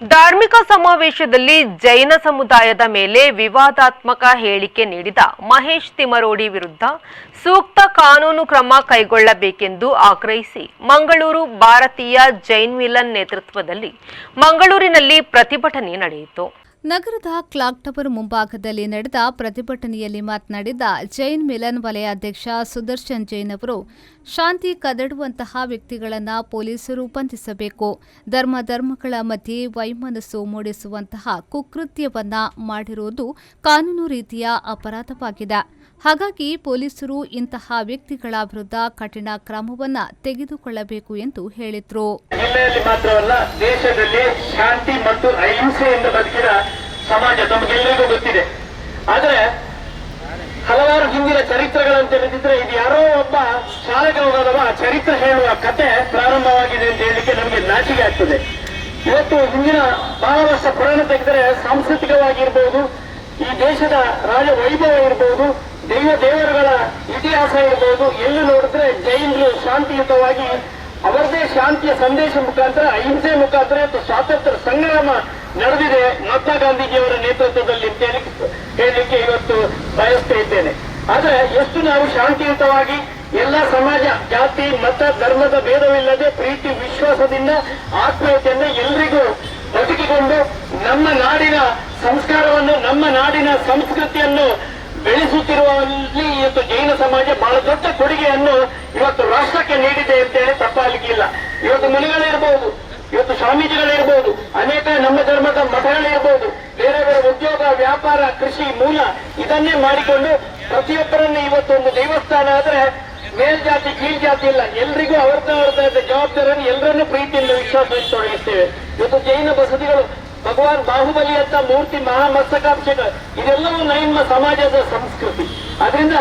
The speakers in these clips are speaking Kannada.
ಧಾರ್ಮಿಕ ಸಮಾವೇಶದಲ್ಲಿ ಜೈನ ಸಮುದಾಯದ ಮೇಲೆ ವಿವಾದಾತ್ಮಕ ಹೇಳಿಕೆ ನೀಡಿದ ಮಹೇಶ್ ತಿಮರೋಡಿ ವಿರುದ್ಧ ಸೂಕ್ತ ಕಾನೂನು ಕ್ರಮ ಕೈಗೊಳ್ಳಬೇಕೆಂದು ಆಗ್ರಹಿಸಿ ಮಂಗಳೂರು ಭಾರತೀಯ ಜೈನ್ ಮಿಲನ್ ನೇತೃತ್ವದಲ್ಲಿ ಮಂಗಳೂರಿನಲ್ಲಿ ಪ್ರತಿಭಟನೆ ನಡೆಯಿತು. ನಗರದ ಕ್ಲಾಕ್ ಟವರ್ ಮುಂಭಾಗದಲ್ಲಿ ನಡೆದ ಪ್ರತಿಭಟನೆಯಲ್ಲಿ ಮಾತನಾಡಿದ ಜೈನ್ ಮಿಲನ್ ವಲಯಾಧ್ಯಕ್ಷ ಸುದರ್ಶನ್ ಜೈನ್ ಅವರು, ಶಾಂತಿ ಕದಡುವಂತಹ ವ್ಯಕ್ತಿಗಳನ್ನು ಪೊಲೀಸರು ಬಂಧಿಸಬೇಕು. ಧರ್ಮಗಳ ಮಧ್ಯೆ ವೈಮನಸ್ಸು ಮೂಡಿಸುವಂತಹ ಕುಕೃತ್ಯವನ್ನ ಮಾಡಿರುವುದು ಕಾನೂನು ರೀತಿಯ ಅಪರಾಧವಾಗಿದೆ. ಹಾಗಾಗಿ ಪೊಲೀಸರು ಇಂತಹ ವ್ಯಕ್ತಿಗಳ ವಿರುದ್ಧ ಕಠಿಣ ಕ್ರಮವನ್ನ ತೆಗೆದುಕೊಳ್ಳಬೇಕು ಎಂದು ಹೇಳಿದರು. ಜಿಲ್ಲೆಯಲ್ಲಿ ಮಾತ್ರವಲ್ಲ, ದೇಶದಲ್ಲಿ ಶಾಂತಿ ಮತ್ತು ಅಹಿಂಸೆಯಿಂದ ಬದುಕಿದ ಸಮಾಜ ತಮಗೆಲ್ಲರಿಗೂ ಗೊತ್ತಿದೆ. ಆದರೆ ಹಲವಾರು ಹಿಂದಿನ ಚರಿತ್ರೆಗಳನ್ನು ತಿಳಿದಿದ್ರೆ ಇದು ಯಾರೋ ಒಬ್ಬ ಶಾಲೆಗೆ ಹೋಗೋದವ ಚರಿತ್ರೆ ಹೇಳುವ ಕತೆ ಪ್ರಾರಂಭವಾಗಿದೆ ಅಂತ ಹೇಳಲಿಕ್ಕೆ ನಮಗೆ ನಾಚಿಕೆ ಆಗ್ತದೆ. ಇವತ್ತು ಹಿಂದಿನ ಬಹಳ ವರ್ಷ ಪುರಾಣ ತೆಗೆದರೆ ಸಾಂಸ್ಕೃತಿಕವಾಗಿರ್ಬೋದು, ಈ ದೇಶದ ರಾಜ ವೈಭವ ಇರಬಹುದು, ದೇವರುಗಳ ಇತಿಹಾಸ ಇರಬಹುದು, ಎಲ್ಲಿ ನೋಡಿದ್ರೆ ಜೈನರು ಶಾಂತಿಯುತವಾಗಿ ಅವರದೇ ಶಾಂತಿಯ ಸಂದೇಶ ಮುಖಾಂತರ, ಅಹಿಂಸೆ ಮುಖಾಂತರ ಸ್ವಾತಂತ್ರ್ಯ ಸಂಗ್ರಾಮ ನಡೆದಿದೆ ಮಹಾತ್ಮ ಗಾಂಧೀಜಿಯವರ ನೇತೃತ್ವದಲ್ಲಿ ಅಂತ ಹೇಳಲಿಕ್ಕೆ ಇವತ್ತು ಬಯಸ್ತಾ ಇದ್ದೇನೆ. ಆದ್ರೆ ಎಷ್ಟು ನಾವು ಶಾಂತಿಯುತವಾಗಿ ಎಲ್ಲ ಸಮಾಜ, ಜಾತಿ, ಮತ, ಧರ್ಮದ ಭೇದವಿಲ್ಲದೆ ಪ್ರೀತಿ ವಿಶ್ವಾಸದಿಂದ ಆತ್ಮೀಯತೆಯಿಂದ ಎಲ್ರಿಗೂ ಬದುಕಿಕೊಂಡು ನಮ್ಮ ನಾಡಿನ ಸಂಸ್ಕಾರವನ್ನು, ನಮ್ಮ ನಾಡಿನ ಸಂಸ್ಕೃತಿಯನ್ನು ಬೆಳೆಸುತ್ತಿರುವಲ್ಲಿ ಇವತ್ತು ಜೈನ ಸಮಾಜ ಬಹಳ ದೊಡ್ಡ ಕೊಡುಗೆಯನ್ನು ಇವತ್ತು ರಾಷ್ಟ್ರಕ್ಕೆ ನೀಡಿದೆ ಅಂತೇಳಿ ತಪ್ಪಾಗಲಿಕ್ಕಿಲ್ಲ. ಇವತ್ತು ಮುನಿಗಳಿರ್ಬೋದು, ಇವತ್ತು ಸ್ವಾಮೀಜಿಗಳಿರ್ಬೋದು, ಅನೇಕ ನಮ್ಮ ಧರ್ಮದ ಮಠಗಳಿರ್ಬೋದು, ಬೇರೆ ಬೇರೆ ಉದ್ಯೋಗ, ವ್ಯಾಪಾರ, ಕೃಷಿ, ಮೂಲ ಇದನ್ನೇ ಮಾಡಿಕೊಂಡು ಪ್ರತಿಯೊಬ್ಬರನ್ನು ಇವತ್ತು ಒಂದು ದೇವಸ್ಥಾನ ಆದ್ರೆ ಮೇಲ್ಜಾತಿ ಕೀಳ್ಜಾತಿ ಇಲ್ಲ, ಎಲ್ರಿಗೂ ಅವರದೇ ಜವಾಬ್ದಾರಿಯನ್ನು ಎಲ್ಲರನ್ನೂ ಪ್ರೀತಿಯಿಂದ ವಿಶ್ವಾಸದಲ್ಲಿ ತೊಡಗಿಸ್ತೇವೆ. ಇವತ್ತು ಜೈನ ಬಸದಿಗಳು, ಭಗವಾನ್ ಬಾಹುಬಲಿ ಅಂತ ಮೂರ್ತಿ, ಮಹಾಮಸ್ತಕಾಭಿಷೇಕ, ಇದೆಲ್ಲವೂ ನಮ್ಮ ಸಮಾಜದ ಸಂಸ್ಕೃತಿ. ಅದರಿಂದ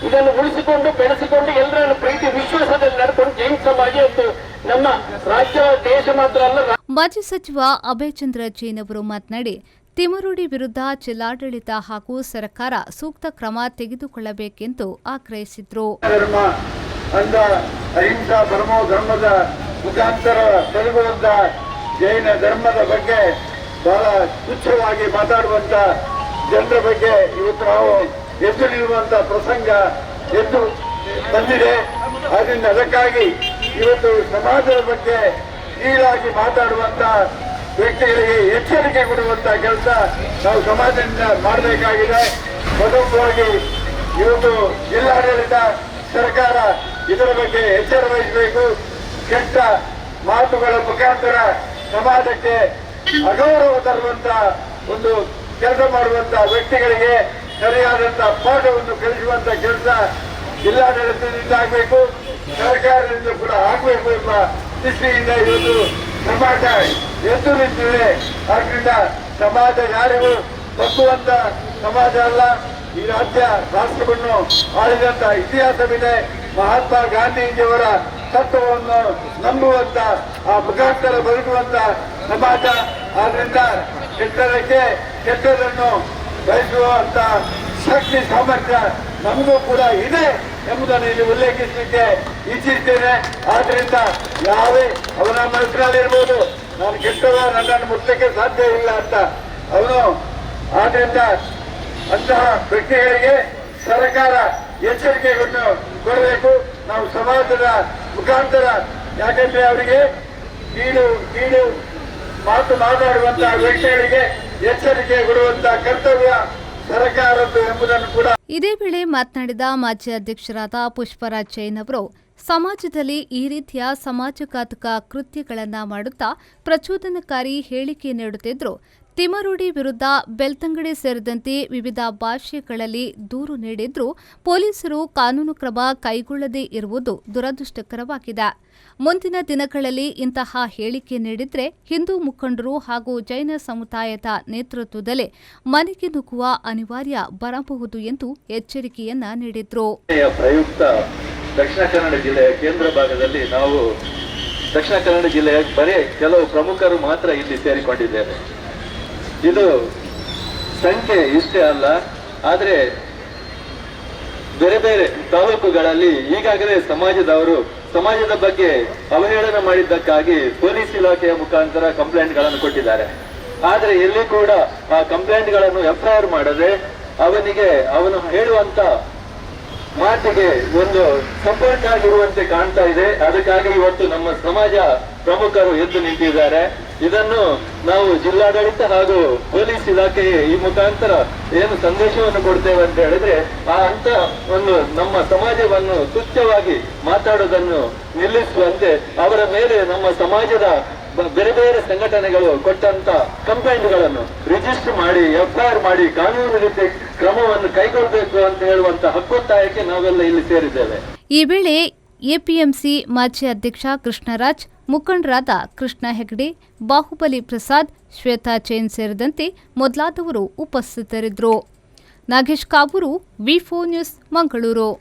ಇದನ್ನು ಉಳಿಸಿಕೊಂಡು ಬೆಳೆಸಿಕೊಂಡು ಎಲ್ಲರನ್ನು ಪ್ರೀತಿ ವಿಶ್ವಾಸದಲ್ಲಿ ನಡ್ಕೊಂಡು ಜೈನ ಸಮಾಜ ಒಂದು ನಮ್ಮ ರಾಜ್ಯ, ದೇಶ ಮಾತ್ರ ಅಲ್ಲ. ಮಾಜಿ ಸಚಿವ ಅಭಯ್ ಚಂದ್ರ ಜೈನ್ ಅವರು ಮಾತನಾಡಿ, ತಿಮರೋಡಿ ವಿರುದ್ಧ ಜಿಲ್ಲಾಡಳಿತ ಹಾಗೂ ಸರ್ಕಾರ ಸೂಕ್ತ ಕ್ರಮ ತೆಗೆದುಕೊಳ್ಳಬೇಕೆಂದು ಆಗ್ರಹಿಸಿದ್ರು. ಅಹಿಂಸಾ ಪರಮೋ ಧರ್ಮದ ಮುಖಾಂತರ ತೊಲಗುವಂತ ಜೈನ ಧರ್ಮದ ಬಗ್ಗೆ ಬಹಳ ತುಚ್ಛವಾಗಿ ಮಾತಾಡುವಂತ ಜನರ ಬಗ್ಗೆ ಇವತ್ತು ನಾವು ಎದ್ದು ನಿಲ್ಲುವಂತ ಪ್ರಸಂಗ ಎದ್ದು ಬಂದಿದೆ. ಆದ್ರಿಂದ ಅದಕ್ಕಾಗಿ ಇವತ್ತು ಸಮಾಜದ ಬಗ್ಗೆ ಕೀಳಾಗಿ ಮಾತಾಡುವಂತ ವ್ಯಕ್ತಿಗಳಿಗೆ ಎಚ್ಚರಿಕೆ ಕೊಡುವಂತ ಕೆಲಸ ನಾವು ಸಮಾಜದಿಂದ ಮಾಡಬೇಕಾಗಿದೆ. ಪ್ರಮುಖವಾಗಿ ಇವತ್ತು ಜಿಲ್ಲಾಡಳಿತ, ಸರ್ಕಾರ ಇದರ ಬಗ್ಗೆ ಎಚ್ಚರ ವಹಿಸಬೇಕು. ಕೆಟ್ಟ ಮಾತುಗಳ ಮುಖಾಂತರ ಸಮಾಜಕ್ಕೆ ಅಗೌರವ ತರುವಂತ ಒಂದು ಕೆಲಸ ಮಾಡುವಂತ ವ್ಯಕ್ತಿಗಳಿಗೆ ಸರಿಯಾದಂತ ಪಾಠವನ್ನು ಕಲಿಸುವಂತ ಕೆಲಸ ಜಿಲ್ಲಾಡಳಿತದಿಂದ ಆಗಬೇಕು, ಸರ್ಕಾರದಿಂದ ಕೂಡ ಆಗಬೇಕು ಎಂಬ ದೃಷ್ಟಿಯಿಂದ ಇವತ್ತು ಸಮಾಜ ಎದ್ದು ನಿಂತಿದೆ. ಆದ್ರಿಂದ ಸಮಾಜ ಯಾರಿಗೂ ತಪ್ಪುವಂತ ಸಮಾಜ ಅಲ್ಲ. ಈ ರಾಜ್ಯ ರಾಷ್ಟ್ರವನ್ನು ಆಳಿದಂತ ಇತಿಹಾಸವಿದೆ. ಮಹಾತ್ಮ ಗಾಂಧೀಜಿಯವರ ತತ್ವವನ್ನು ನಂಬುವಂತ, ಆ ಮುಖಾಂತರ ಬದುಕುವಂತ ಸಮಾಜ. ಆದ್ರಿಂದ ಕೆಟ್ಟದಕ್ಕೆ ಕೆಟ್ಟದನ್ನು ಬಯಸುವಂತ ಶಕ್ತಿ, ಸಾಮರ್ಥ್ಯ ನಮಗೂ ಕೂಡ ಇದೆ ಎಂಬುದನ್ನು ಇಲ್ಲಿ ಉಲ್ಲೇಖಿಸಲಿಕ್ಕೆ ಇಚ್ಛಿಸ್ತೇನೆ. ಆದ್ರಿಂದ ಯಾವೇ ಅವನ ಮನಸ್ಸಿನಲ್ಲಿರ್ಬೋದು, ನಾನು ಕೆಟ್ಟವ, ನನ್ನನ್ನು ಮುಟ್ಟಕ್ಕೆ ಸಾಧ್ಯ ಇಲ್ಲ ಅಂತ ಅವನು. ಆದ್ರಿಂದ ಅಂತಹ ವ್ಯಕ್ತಿಗಳಿಗೆ ಸರ್ಕಾರ ಎಚ್ಚರಿಕೆಗಳನ್ನು ಕೊಡಬೇಕು. ನಾವು ಸಮಾಜದ ಮುಖಾಂತರ, ಯಾಕಂದ್ರೆ ಅವರಿಗೆ ಕೀಳು ಮಾತು ಮಾತಾಡುವಂತಹ ವ್ಯಕ್ತಿಗಳಿಗೆ ಎಚ್ಚರಿಕೆ ಕೊಡುವಂತ ಕರ್ತವ್ಯ ಸರ್ಕಾರದ್ದು ಎಂಬುದನ್ನು ಕೂಡ. ಇದೇ ವೇಳೆ ಮಾತನಾಡಿದ ಮಾಜಿ ಅಧ್ಯಕ್ಷರಾದ ಪುಷ್ಪರಾಜ್ ಜೈನ್ ಅವರು, ಸಮಾಜದಲ್ಲಿ ಈ ರೀತಿಯ ಸಮಾಜಘಾತುಕ ಕೃತ್ಯಗಳನ್ನು ಮಾಡುತ್ತಾ ಪ್ರಚೋದನಕಾರಿ ಹೇಳಿಕೆ ನೀಡುತ್ತಿದ್ರು. ತಿಮರೋಡಿ ವಿರುದ್ಧ ಬೆಳ್ತಂಗಡಿ ಸೇರಿದಂತೆ ವಿವಿಧ ಭಾಷೆಗಳಲ್ಲಿ ದೂರು ನೀಡಿದ್ರೂ ಪೊಲೀಸರು ಕಾನೂನು ಕ್ರಮ ಕೈಗೊಳ್ಳದೇ ಇರುವುದು ದುರದೃಷ್ಟಕರವಾಗಿದೆ. ಮುಂದಿನ ದಿನಗಳಲ್ಲಿ ಇಂತಹ ಹೇಳಿಕೆ ನೀಡಿದ್ರೆ ಹಿಂದೂ ಮುಖಂಡರು ಹಾಗೂ ಜೈನ ಸಮುದಾಯದ ನೇತೃತ್ವದಲ್ಲೇ ಮನೆಗೆ ನುಗ್ಗುವ ಅನಿವಾರ್ಯ ಬರಬಹುದು ಎಂದು ಎಚ್ಚರಿಕೆಯನ್ನ ನೀಡಿದ್ರು. ಪ್ರಯುಕ್ತ ದಕ್ಷಿಣ ಕನ್ನಡ ಜಿಲ್ಲೆಯ ಕೇಂದ್ರ ಭಾಗದಲ್ಲಿ ನಾವು ದಕ್ಷಿಣ ಕನ್ನಡ ಜಿಲ್ಲೆಯ ಬರೀ ಕೆಲವು ಪ್ರಮುಖರು ಮಾತ್ರ ಇಲ್ಲಿ ಸೇರಿಕೊಂಡಿದ್ದೇವೆ. ಇದು ಸಂಖ್ಯೆ ಇಷ್ಟೇ ಅಲ್ಲ, ಆದರೆ ಬೇರೆ ಬೇರೆ ತಾಲೂಕುಗಳಲ್ಲಿ ಈಗಾಗಲೇ ಸಮಾಜದವರು ಸಮಾಜದ ಬಗ್ಗೆ ಅವಹೇಳನ ಮಾಡಿದ್ದಕ್ಕಾಗಿ ಪೊಲೀಸ್ ಇಲಾಖೆಯ ಮುಖಾಂತರ ಕಂಪ್ಲೇಂಟ್ಗಳನ್ನು ಕೊಟ್ಟಿದ್ದಾರೆ. ಆದ್ರೆ ಎಲ್ಲಿ ಕೂಡ ಆ ಕಂಪ್ಲೇಂಟ್ಗಳನ್ನು FIR ಮಾಡದೆ ಅವನು ಹೇಳುವಂತ ಮಾತಿಗೆ ಒಂದು ಸಪೋರ್ಟ್ ಆಗಿರುವಂತೆ ಕಾಣ್ತಾ ಇದೆ. ಅದಕ್ಕಾಗಿ ಇವತ್ತು ನಮ್ಮ ಸಮಾಜ ಪ್ರಮುಖರು ಎದ್ದು ನಿಂತಿದ್ದಾರೆ. ಇದನ್ನು ನಾವು ಜಿಲ್ಲಾಡಳಿತ ಹಾಗೂ ಪೊಲೀಸ್ ಇಲಾಖೆಗೆ ಈ ಮುಖಾಂತರ ಏನು ಸಂದೇಶವನ್ನು ಕೊಡ್ತೇವೆ ಅಂತ ಹೇಳಿದ್ರೆ, ಅಂತ ಒಂದು ನಮ್ಮ ಸಮಾಜವನ್ನು ತುಚ್ಛವಾಗಿ ಮಾತಾಡೋದನ್ನು ನಿಲ್ಲಿಸುವಂತೆ ಅವರ ಮೇಲೆ ನಮ್ಮ ಸಮಾಜದ ಬೇರೆ ಬೇರೆ ಸಂಘಟನೆಗಳು ಕೊಟ್ಟಂತ ಕಂಪ್ಲೇಂಟ್ಗಳನ್ನು ರಿಜಿಸ್ಟರ್ ಮಾಡಿ FIR ಮಾಡಿ ಕಾನೂನು ರೀತಿ ಕ್ರಮವನ್ನು ಕೈಗೊಳ್ಳಬೇಕು ಅಂತ ಹೇಳುವಂತ ಹಕ್ಕೊತ್ತಾಯಕ್ಕೆ ನಾವೆಲ್ಲ ಇಲ್ಲಿ ಸೇರಿದ್ದೇವೆ. ಈ ವೇಳೆ ಎಪಿಎಂಸಿ ಮಾಜಿ ಅಧ್ಯಕ್ಷ ಕೃಷ್ಣರಾಜ್, ಮುಖಂಡರಾದ ಕೃಷ್ಣ ಹೆಗಡೆ, ಬಾಹುಬಲಿ ಪ್ರಸಾದ್, ಶ್ವೇತಾ ಜೈನ್ ಸೇರಿದಂತೆ ಮೊದಲಾದವರು ಉಪಸ್ಥಿತರಿದ್ದರು. ನಾಗೇಶ್ ಕಾವೂರು, ವಿ4 ನ್ಯೂಸ್, ಮಂಗಳೂರು.